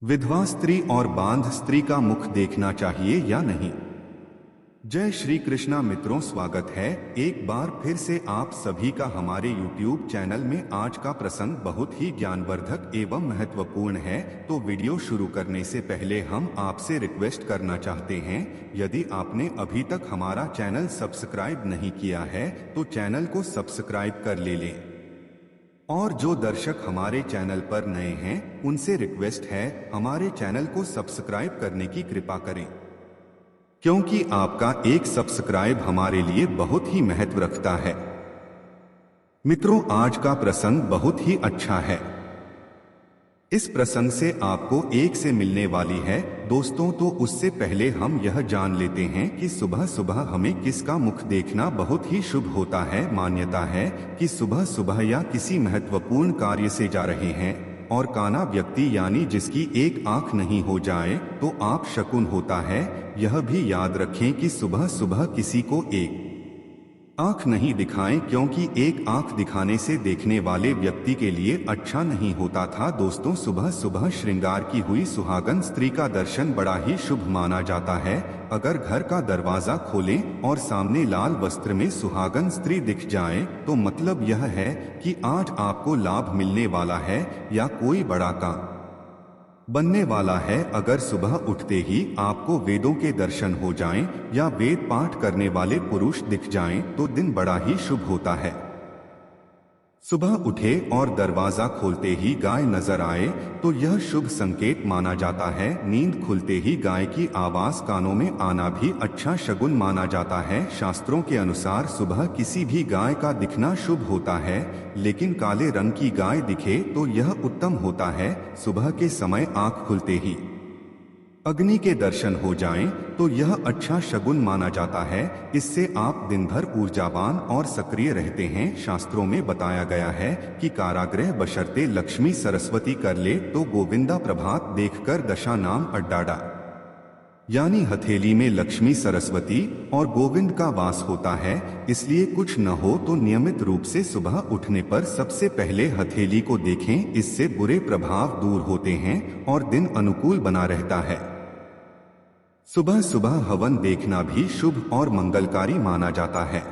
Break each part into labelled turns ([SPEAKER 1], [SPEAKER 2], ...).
[SPEAKER 1] विधवा स्त्री और बांध स्त्री का मुख देखना चाहिए या नहीं। जय श्री कृष्णा मित्रों, स्वागत है एक बार फिर से आप सभी का हमारे YouTube चैनल में। आज का प्रसंग बहुत ही ज्ञानवर्धक एवं महत्वपूर्ण है, तो वीडियो शुरू करने से पहले हम आपसे रिक्वेस्ट करना चाहते हैं, यदि आपने अभी तक हमारा चैनल सब्सक्राइब नहीं किया है तो चैनल को सब्सक्राइब कर लें। और जो दर्शक हमारे चैनल पर नए हैं उनसे रिक्वेस्ट है, हमारे चैनल को सब्सक्राइब करने की कृपा करें, क्योंकि आपका एक सब्सक्राइब हमारे लिए बहुत ही महत्व रखता है। मित्रों, आज का प्रसंग बहुत ही अच्छा है। इस प्रसंग से आपको एक से मिलने वाली है दोस्तों। तो उससे पहले हम यह जान लेते हैं कि सुबह सुबह हमें किसका मुख देखना बहुत ही शुभ होता है। मान्यता है कि सुबह सुबह या किसी महत्वपूर्ण कार्य से जा रहे हैं और काना व्यक्ति यानी जिसकी एक आंख नहीं हो जाए तो आप शकुन होता है। यह भी याद रखें कि सुबह सुबह किसी को एक आंख नहीं दिखाएं, क्योंकि एक आंख दिखाने से देखने वाले व्यक्ति के लिए अच्छा नहीं होता था। दोस्तों, सुबह सुबह श्रृंगार की हुई सुहागन स्त्री का दर्शन बड़ा ही शुभ माना जाता है। अगर घर का दरवाजा खोलें और सामने लाल वस्त्र में सुहागन स्त्री दिख जाए तो मतलब यह है कि आज आपको लाभ मिलने वाला है या कोई बड़ा काम बनने वाला है। अगर सुबह उठते ही आपको वेदों के दर्शन हो जाएं या वेद पाठ करने वाले पुरुष दिख जाएं तो दिन बड़ा ही शुभ होता है। सुबह उठे और दरवाजा खोलते ही गाय नजर आए तो यह शुभ संकेत माना जाता है। नींद खुलते ही गाय की आवाज कानों में आना भी अच्छा शगुन माना जाता है। शास्त्रों के अनुसार सुबह किसी भी गाय का दिखना शुभ होता है, लेकिन काले रंग की गाय दिखे तो यह उत्तम होता है। सुबह के समय आंख खुलते ही अग्नि के दर्शन हो जाएं तो यह अच्छा शगुन माना जाता है। इससे आप दिन भर ऊर्जावान और सक्रिय रहते हैं। शास्त्रों में बताया गया है कि कारागृह बशर्ते लक्ष्मी सरस्वती कर ले तो गोविंदा प्रभात देखकर दशा नाम अड्डाडा, यानी हथेली में लक्ष्मी सरस्वती और गोविंद का वास होता है। इसलिए कुछ न हो तो नियमित रूप से सुबह उठने पर सबसे पहले हथेली को देखें। इससे बुरे प्रभाव दूर होते हैं और दिन अनुकूल बना रहता है। सुबह सुबह हवन देखना भी शुभ और मंगलकारी माना जाता है।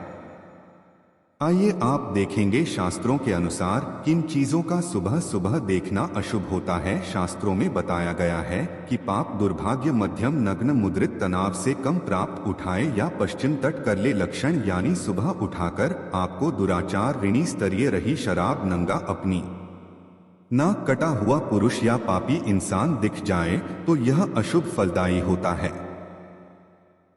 [SPEAKER 1] आइए आप देखेंगे शास्त्रों के अनुसार किन चीजों का सुबह सुबह देखना अशुभ होता है। शास्त्रों में बताया गया है कि पाप, दुर्भाग्य, मध्यम, नग्न, मुद्रित, तनाव से कम प्राप्त, उठाए या पश्चिम तट कर ले लक्षण, यानी सुबह उठाकर आपको दुराचार, ऋणी, स्तरीय रही, शराब, नंगा, अपनी नाक कटा हुआ पुरुष या पापी इंसान दिख जाए तो यह अशुभ फलदायी होता है।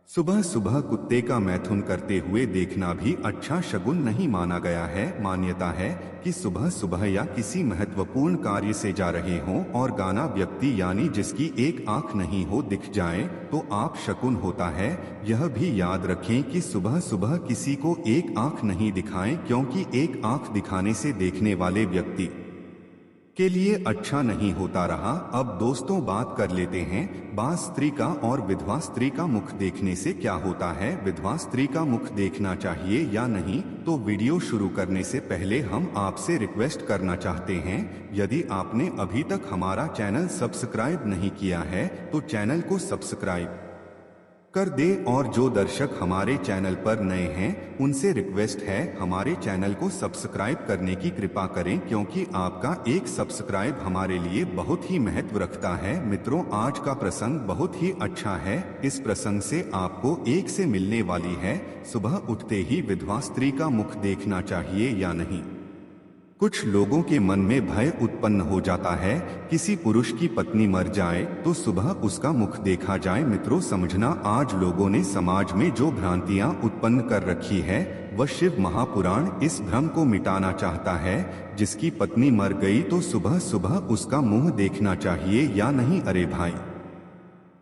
[SPEAKER 1] सुबह सुबह कुत्ते का मैथुन करते हुए देखना भी अच्छा शगुन नहीं माना गया है। मान्यता है कि सुबह सुबह या किसी महत्वपूर्ण कार्य से जा रहे हों और गाना व्यक्ति यानी जिसकी एक आंख नहीं हो दिख जाए तो आप शकुन होता है। यह भी याद रखें कि सुबह सुबह किसी को एक आंख नहीं दिखाएं, क्योंकि एक आंख दिखाने से देखने वाले व्यक्ति के लिए अच्छा नहीं होता रहा। अब दोस्तों, बात कर लेते हैं बांध स्त्री का और विधवा स्त्री का मुख देखने से क्या होता है। विधवा स्त्री का मुख देखना चाहिए या नहीं, तो वीडियो शुरू करने से पहले हम आपसे रिक्वेस्ट करना चाहते हैं, यदि आपने अभी तक हमारा चैनल सब्सक्राइब नहीं किया है तो चैनल को सब्सक्राइब कर दे। और जो दर्शक हमारे चैनल पर नए हैं उनसे रिक्वेस्ट है, हमारे चैनल को सब्सक्राइब करने की कृपा करें, क्योंकि आपका एक सब्सक्राइब हमारे लिए बहुत ही महत्व रखता है। मित्रों, आज का प्रसंग बहुत ही अच्छा है। इस प्रसंग से आपको एक से मिलने वाली है, सुबह उठते ही विधवा स्त्री का मुख देखना चाहिए या नहीं। कुछ लोगों के मन में भय उत्पन्न हो जाता है, किसी पुरुष की पत्नी मर जाए तो सुबह उसका मुख देखा जाए। मित्रों, समझना, आज लोगों ने समाज में जो भ्रांतियां उत्पन्न कर रखी है वह शिव महापुराण इस भ्रम को मिटाना चाहता है। जिसकी पत्नी मर गई तो सुबह सुबह उसका मुंह देखना चाहिए या नहीं। अरे भाई,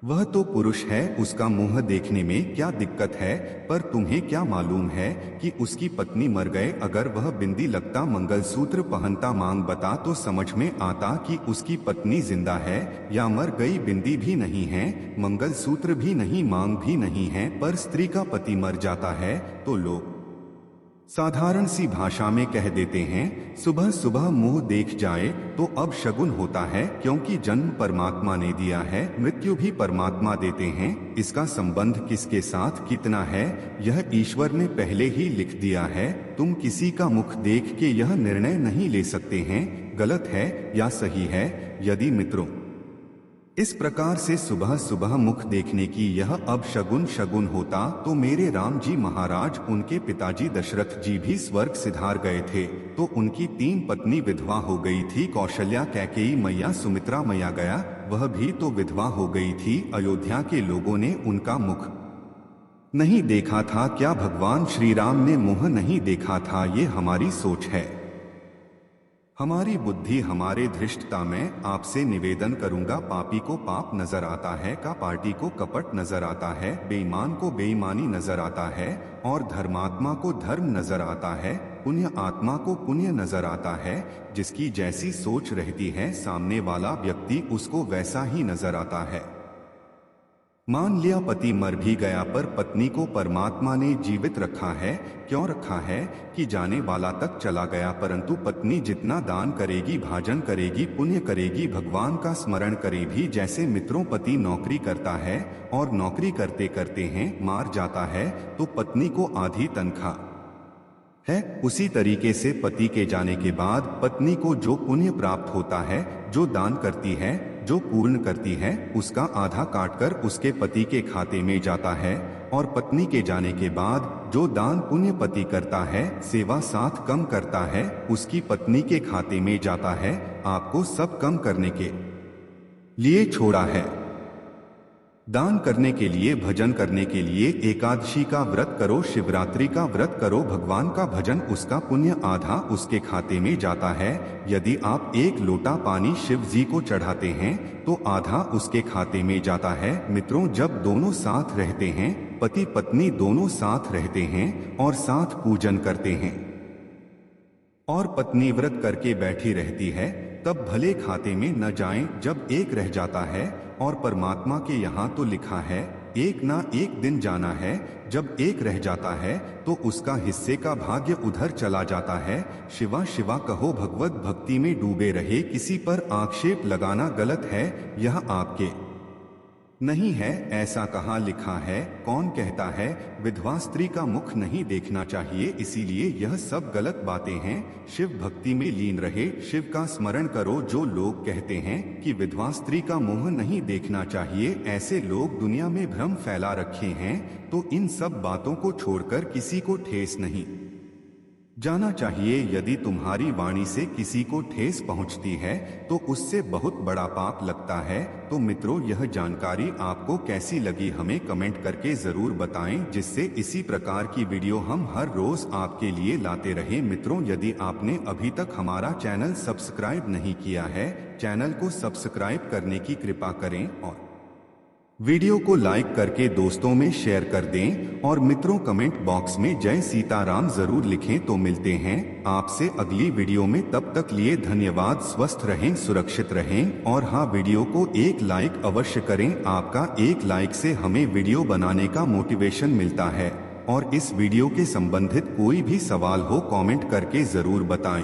[SPEAKER 1] वह तो पुरुष है, उसका मुंह देखने में क्या दिक्कत है। पर तुम्हें क्या मालूम है कि उसकी पत्नी मर गए। अगर वह बिंदी लगता, मंगलसूत्र पहनता, मांग बता तो समझ में आता कि उसकी पत्नी जिंदा है या मर गई। बिंदी भी नहीं है, मंगलसूत्र भी नहीं, मांग भी नहीं है, पर स्त्री का पति मर जाता है तो लोग साधारण सी भाषा में कह देते हैं, सुबह सुबह मुंह देख जाए तो अब शगुन होता है, क्योंकि जन्म परमात्मा ने दिया है, मृत्यु भी परमात्मा देते हैं। इसका संबंध किसके साथ कितना है यह ईश्वर ने पहले ही लिख दिया है। तुम किसी का मुख देख के यह निर्णय नहीं ले सकते हैं गलत है या सही है। यदि मित्रों इस प्रकार से सुबह सुबह मुख देखने की यह अब शगुन होता तो मेरे राम जी महाराज, उनके पिताजी दशरथ जी भी स्वर्ग सिधार गए थे, तो उनकी 3 पत्नी विधवा हो गई थी। कौशल्या, कैकेयी मैया, सुमित्रा मैया गया, वह भी तो विधवा हो गई थी। अयोध्या के लोगों ने उनका मुख नहीं देखा था। क्या भगवान श्री राम ने मुंह नहीं देखा था? ये हमारी सोच है, हमारी बुद्धि, हमारे धृष्टता। में आपसे निवेदन करूंगा, पापी को पाप नजर आता है, का पार्टी को कपट नजर आता है, बेईमान को बेईमानी नजर आता है, और धर्मात्मा को धर्म नजर आता है, पुण्य आत्मा को पुण्य नजर आता है। जिसकी जैसी सोच रहती है सामने वाला व्यक्ति उसको वैसा ही नजर आता है। मान लिया पति मर भी गया पर पत्नी को परमात्मा ने जीवित रखा है। क्यों रखा है? कि जाने वाला तक चला गया, परंतु पत्नी जितना दान करेगी, भाजन करेगी, पुण्य करेगी, भगवान का स्मरण करेगी। जैसे मित्रों पति नौकरी करता है और नौकरी करते करते हैं मार जाता है तो पत्नी को आधी तनख्वाह है, उसी तरीके से पति के जाने के बाद पत्नी को जो पुण्य प्राप्त होता है, जो दान करती है, जो पूर्ण करती है, उसका आधा काटकर उसके पति के खाते में जाता है। और पत्नी के जाने के बाद जो दान पुण्य पति करता है, सेवा साथ कम करता है, उसकी पत्नी के खाते में जाता है। आपको सब कम करने के लिए छोड़ा है, दान करने के लिए, भजन करने के लिए। एकादशी का व्रत करो, शिवरात्रि का व्रत करो, भगवान का भजन, उसका पुण्य आधा उसके खाते में जाता है। यदि आप 1 लोटा पानी शिव जी को चढ़ाते हैं तो आधा उसके खाते में जाता है। मित्रों जब दोनों साथ रहते हैं, पति पत्नी दोनों साथ रहते हैं और साथ पूजन करते हैं, और पत्नी व्रत करके बैठी रहती है, तब भले खाते में न जाएं। जब एक रह जाता है, और परमात्मा के यहाँ तो लिखा है एक ना एक दिन जाना है, जब एक रह जाता है तो उसका हिस्से का भाग्य उधर चला जाता है। शिवा शिवा कहो, भगवत भक्ति में डूबे रहे। किसी पर आक्षेप लगाना गलत है, यह आपके नहीं है, ऐसा कहाँ लिखा है? कौन कहता है विधवा स्त्री का मुख नहीं देखना चाहिए? इसीलिए यह सब गलत बातें हैं। शिव भक्ति में लीन रहे, शिव का स्मरण करो। जो लोग कहते हैं कि विधवा स्त्री का मुंह नहीं देखना चाहिए, ऐसे लोग दुनिया में भ्रम फैला रखे हैं। तो इन सब बातों को छोड़कर किसी को ठेस नहीं जाना चाहिए। यदि तुम्हारी वाणी से किसी को ठेस पहुंचती है तो उससे बहुत बड़ा पाप लगता है। तो मित्रों यह जानकारी आपको कैसी लगी हमें कमेंट करके जरूर बताएं, जिससे इसी प्रकार की वीडियो हम हर रोज आपके लिए लाते रहें। मित्रों यदि आपने अभी तक हमारा चैनल सब्सक्राइब नहीं किया है, चैनल को सब्सक्राइब करने की कृपा करें और वीडियो को लाइक करके दोस्तों में शेयर कर दें। और मित्रों कमेंट बॉक्स में जय सीताराम जरूर लिखें। तो मिलते हैं आपसे अगली वीडियो में, तब तक लिए धन्यवाद। स्वस्थ रहें, सुरक्षित रहें, और हाँ वीडियो को एक लाइक अवश्य करें। आपका एक लाइक से हमें वीडियो बनाने का मोटिवेशन मिलता है। और इस वीडियो के संबंधित कोई भी सवाल हो कमेंट करके जरूर बताएं।